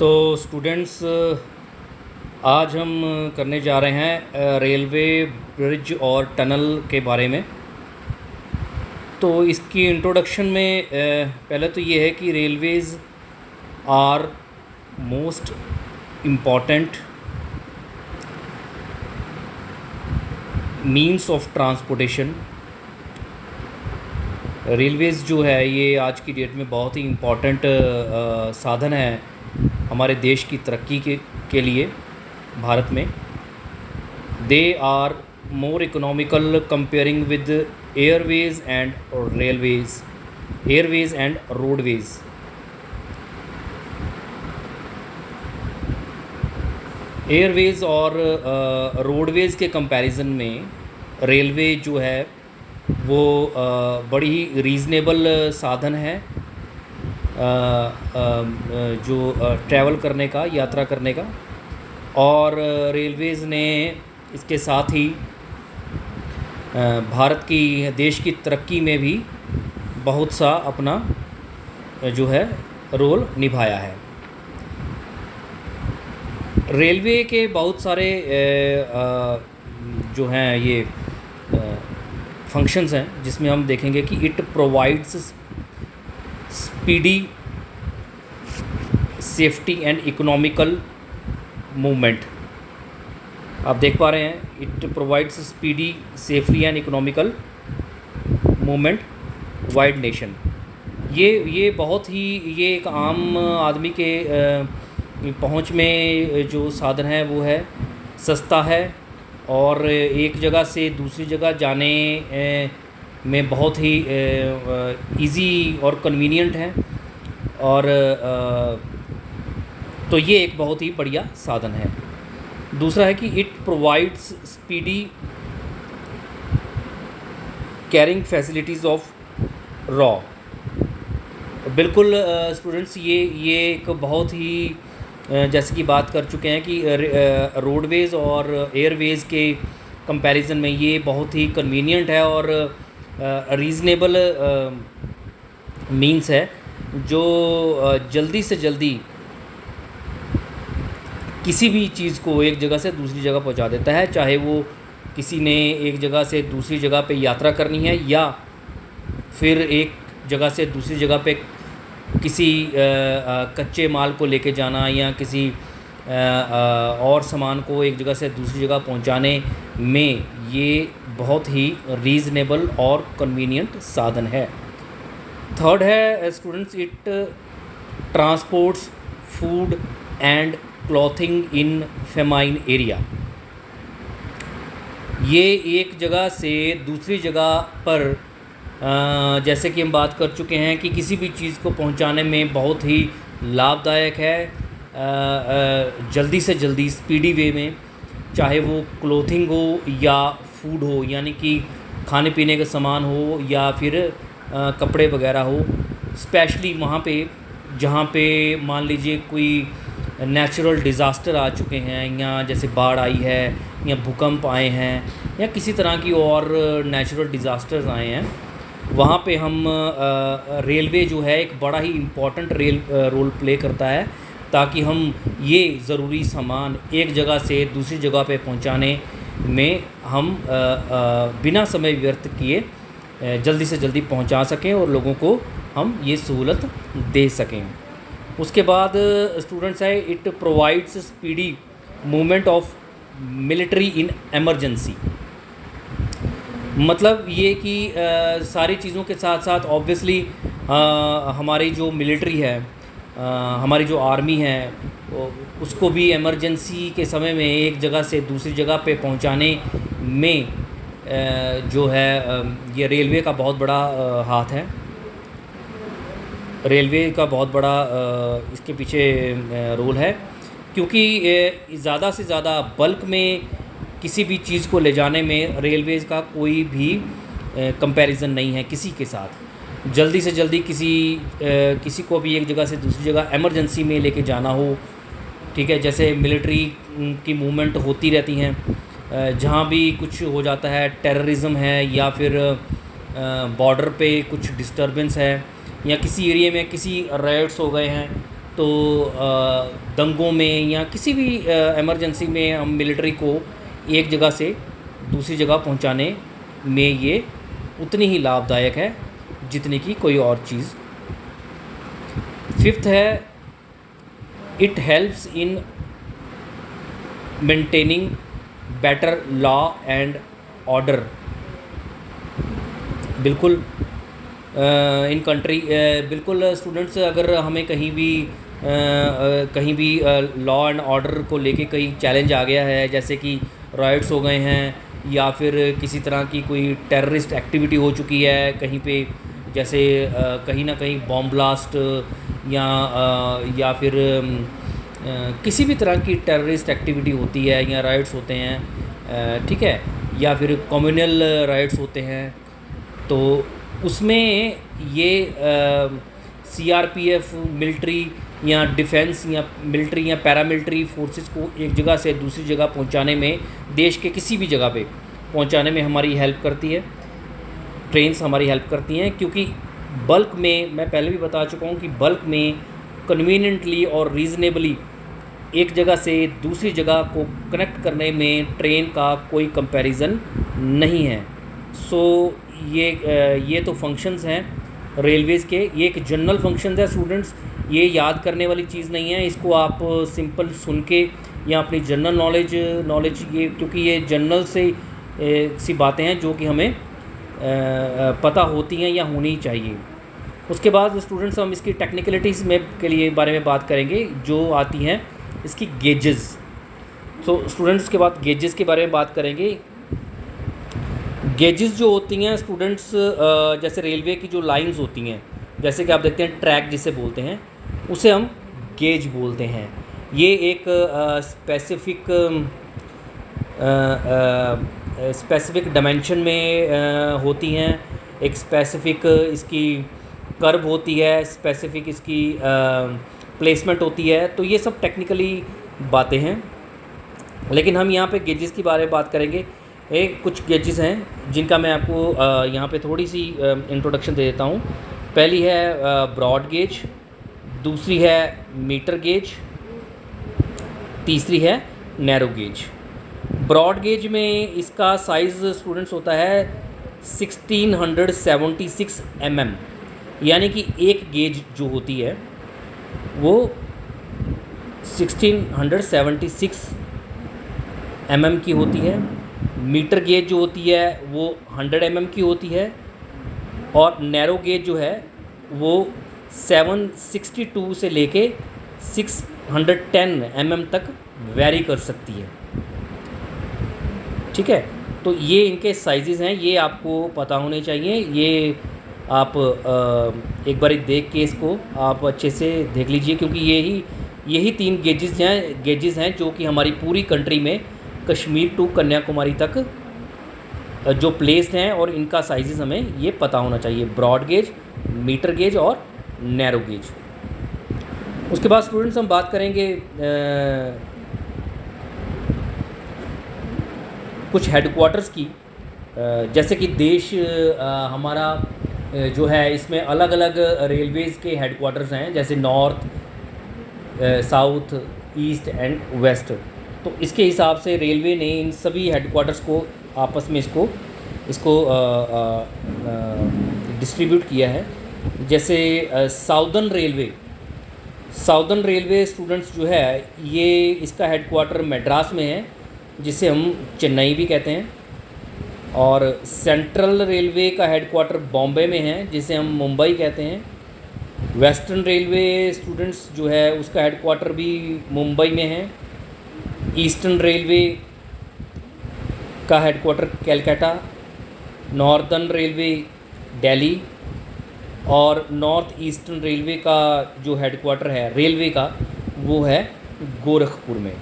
तो स्टूडेंट्स, आज हम करने जा रहे हैं रेलवे ब्रिज और टनल के बारे में। तो इसकी इंट्रोडक्शन में पहले तो ये है कि railways are most important means of transportation. Railways जो है ये आज की डेट में बहुत ही इम्पॉर्टेंट साधन है हमारे देश की तरक्की के लिए। भारत में they are more economical comparing with airways and roadways. Airways और रोडवेज़ के कंपैरिजन में रेलवे जो है वो बड़ी ही रीज़नेबल साधन है जो ट्रैवल करने का, यात्रा करने का। और रेलवेज़ ने इसके साथ ही भारत की, देश की तरक्की में भी बहुत सा अपना जो है रोल निभाया है। रेलवे के बहुत सारे जो हैं ये फंक्शंस हैं, जिसमें हम देखेंगे कि it provides speedy, safety and economical movement. आप देख पा रहे हैं, it provides speedy, safety and economical movement wide nation. ये बहुत ही, ये एक आम आदमी के पहुंच में जो साधन है वो है, सस्ता है और एक जगह से दूसरी जगह जाने में बहुत ही इजी और कन्वीनियंट है। और तो ये एक बहुत ही बढ़िया साधन है। दूसरा है कि it provides speedy carrying facilities of raw. बिल्कुल स्टूडेंट्स, ये एक बहुत ही जैसे कि बात कर चुके हैं कि रोडवेज़ और एयरवेज़ के कंपैरिजन में ये बहुत ही कन्वीनियंट है और रीज़नेबल मीन्स है जो जल्दी से जल्दी किसी भी चीज़ को एक जगह से दूसरी जगह पहुंचा देता है। चाहे वो किसी ने एक जगह से दूसरी जगह पे यात्रा करनी है या फिर एक जगह से दूसरी जगह पे किसी कच्चे माल को लेके जाना या किसी और सामान को एक जगह से दूसरी जगह पहुंचाने में ये बहुत ही रीज़नेबल और कन्वीनियंट साधन है। थर्ड है students, it transports food and clothing in famine area. ये एक जगह से दूसरी जगह पर जैसे कि हम बात कर चुके हैं कि किसी भी चीज़ को पहुंचाने में बहुत ही लाभदायक है, जल्दी से जल्दी स्पीडी वे में, चाहे वो क्लोथिंग हो या फूड हो, यानी कि खाने पीने का सामान हो या फिर कपड़े वगैरह हो। स्पेशली वहाँ पे जहाँ पे मान लीजिए कोई नेचुरल डिज़ास्टर आ चुके हैं, या जैसे बाढ़ आई है या भूकंप आए हैं या किसी तरह की और नेचुरल डिज़ास्टर्स आए हैं, वहाँ पे हम रेलवे जो है एक बड़ा ही इम्पॉर्टेंट रोल प्ले करता है, ताकि हम ये ज़रूरी सामान एक जगह से दूसरी जगह पे पहुँचाने में हम बिना समय व्यर्थ किए जल्दी से जल्दी पहुँचा सकें और लोगों को हम ये सहूलत दे सकें। उसके बाद स्टूडेंट्स है, it provides speedy movement of military in emergency. मतलब ये कि सारी चीज़ों के साथ साथ ऑब्वियसली हमारी जो मिलिट्री है, हमारी जो आर्मी है, उसको भी इमरजेंसी के समय में एक जगह से दूसरी जगह पे पहुंचाने में जो है ये रेलवे का बहुत बड़ा हाथ है। रेलवे का बहुत बड़ा इसके पीछे रोल है, क्योंकि ज़्यादा से ज़्यादा बल्क में किसी भी चीज़ को ले जाने में रेलवेज़ का कोई भी कंपैरिजन नहीं है किसी के साथ। जल्दी से जल्दी किसी को भी एक जगह से दूसरी जगह इमरजेंसी में लेके जाना हो, ठीक है, जैसे मिलिट्री की मूवमेंट होती रहती हैं, जहाँ भी कुछ हो जाता है, टेररिज्म है या फिर बॉर्डर पे कुछ डिस्टरबेंस है या किसी एरिया में किसी राइट्स हो गए हैं, तो दंगों में या किसी भी इमरजेंसी में हम मिलिट्री को एक जगह से दूसरी जगह पहुंचाने में ये उतनी ही लाभदायक है जितनी कि कोई और चीज़। फिफ्थ है, it helps in maintaining better law and order. बिल्कुल इन कंट्री बिल्कुल स्टूडेंट्स, अगर हमें कहीं भी लॉ एंड ऑर्डर को लेके कहीं चैलेंज आ गया है, जैसे कि राइट्स हो गए हैं या फिर किसी तरह की कोई टेररिस्ट एक्टिविटी हो चुकी है कहीं पे, जैसे कहीं ना कहीं बॉम्ब ब्लास्ट या फिर किसी भी तरह की टेररिस्ट एक्टिविटी होती है या राइट्स होते हैं, ठीक है, या फिर कम्युनल राइट्स होते हैं, तो उसमें ये सीआरपीएफ मिलिट्री या डिफेंस या मिलिट्री या पैरामिलिट्री फोर्सेस को एक जगह से दूसरी जगह पहुंचाने में, देश के किसी भी जगह पे पहुंचाने में हमारी हेल्प करती है। ट्रेन्स हमारी हेल्प करती हैं, क्योंकि बल्क में, मैं पहले भी बता चुका हूँ कि बल्क में कन्वीनियंटली और रीज़नेबली एक जगह से दूसरी जगह को कनेक्ट करने में ट्रेन का कोई कंपैरिजन नहीं है। सो ये तो फंक्शंस हैं रेलवेज़ के, ये एक जनरल फंक्शन है स्टूडेंट्स, ये याद करने वाली चीज़ नहीं है। इसको आप सिंपल सुन के या अपनी जनरल नॉलेज ये, क्योंकि ये जनरल से सी बातें हैं जो कि हमें पता होती हैं या होनी चाहिए। उसके बाद स्टूडेंट्स हम इसकी टेक्निकलिटीज़ में के लिए बारे में बात करेंगे जो आती हैं इसकी गेजेस। तो स्टूडेंट्स के बाद गेजेस के बारे में बात करेंगे। गेजेस जो होती हैं स्टूडेंट्स, जैसे रेलवे की जो लाइंस होती हैं, जैसे कि आप देखते हैं ट्रैक जिसे बोलते हैं, उसे हम गेज बोलते हैं। ये एक स्पेसिफिक डायमेंशन में होती हैं, एक स्पेसिफिक इसकी कर्व होती है, स्पेसिफिक इसकी प्लेसमेंट होती है। तो ये सब टेक्निकली बातें हैं, लेकिन हम यहाँ पे गेजेस के बारे में बात करेंगे। कुछ गेजेस हैं जिनका मैं आपको यहाँ पे थोड़ी सी इंट्रोडक्शन दे देता हूँ। पहली है ब्रॉड गेज, दूसरी है मीटर गेज, तीसरी है नैरो गेज। ब्रॉड गेज में इसका साइज़ स्टूडेंट्स होता है 1676 mm, यानी कि एक गेज जो होती है वो 1676 mm की होती है। मीटर गेज जो होती है वो 100 mm की होती है, और नैरो गेज जो है वो 762 से लेके 610 mm तक वेरी कर सकती है, ठीक है। तो ये इनके साइजेस हैं, ये आपको पता होने चाहिए। ये आप एक बार देख के इसको आप अच्छे से देख लीजिए, क्योंकि यही 3 गेजेस हैं जो कि हमारी पूरी कंट्री में कश्मीर टू कन्याकुमारी तक जो प्लेस्ड हैं, और इनका साइजेस हमें ये पता होना चाहिए, ब्रॉड गेज, मीटर गेज और नैरो गेज। उसके बाद स्टूडेंट्स हम बात करेंगे कुछ हेडक्वार्टर्स की। जैसे कि देश हमारा जो है इसमें अलग अलग रेलवेज़ के हेडक्वार्टर्स हैं, जैसे north, south, east and west. तो इसके हिसाब से रेलवे ने इन सभी हेडक्वार्टर्स को आपस में इसको डिस्ट्रीब्यूट किया है। जैसे साउदर्न रेलवे स्टूडेंट्स जो है ये इसका हेडक्वार्टर मद्रास में है, जिसे हम चेन्नई भी कहते हैं, और सेंट्रल रेलवे का हेडक्वार्टर बॉम्बे में है, जिसे हम मुंबई कहते हैं। वेस्टर्न रेलवे स्टूडेंट्स जो है उसका हेडक्वार्टर भी मुंबई में है। ईस्टर्न रेलवे का headquarter Calcutta, northern railway Delhi, और नॉर्थ ईस्टर्न रेलवे का जो हेडक्वार्टर है रेलवे का वो है गोरखपुर में।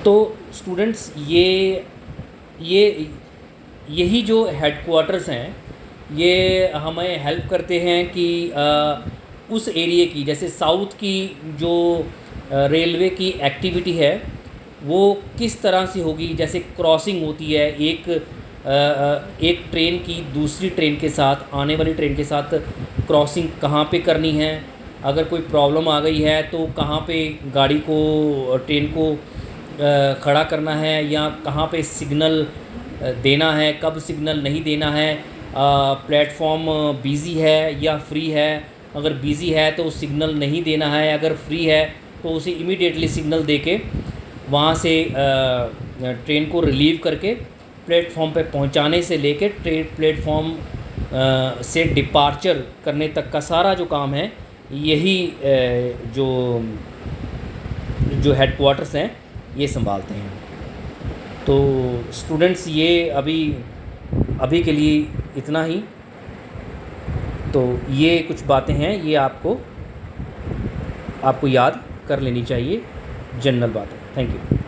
तो स्टूडेंट्स यही जो हेडक्वार्टर्स हैं ये हमें हेल्प करते हैं कि उस एरिया की, जैसे साउथ की जो रेलवे की एक्टिविटी है वो किस तरह से होगी। जैसे क्रॉसिंग होती है एक ट्रेन की दूसरी ट्रेन के साथ, आने वाली ट्रेन के साथ क्रॉसिंग कहाँ पे करनी है, अगर कोई प्रॉब्लम आ गई है तो कहाँ पे गाड़ी को, ट्रेन को खड़ा करना है, या कहाँ पे सिग्नल देना है, कब सिग्नल नहीं देना है, प्लेटफॉर्म बिज़ी है या फ्री है। अगर बिज़ी है तो सिग्नल नहीं देना है, अगर फ्री है तो उसे इमीडिएटली सिग्नल दे के वहाँ से ट्रेन को रिलीव करके प्लेटफॉर्म पे पहुँचाने से लेके प्लेटफॉर्म से डिपार्चर करने तक का सारा जो काम है, यही जो जो हेडक्वार्टर्स हैं ये संभालते हैं। तो स्टूडेंट्स, ये अभी के लिए इतना ही। तो ये कुछ बातें हैं, ये आपको याद कर लेनी चाहिए, जनरल बातें। Thank you.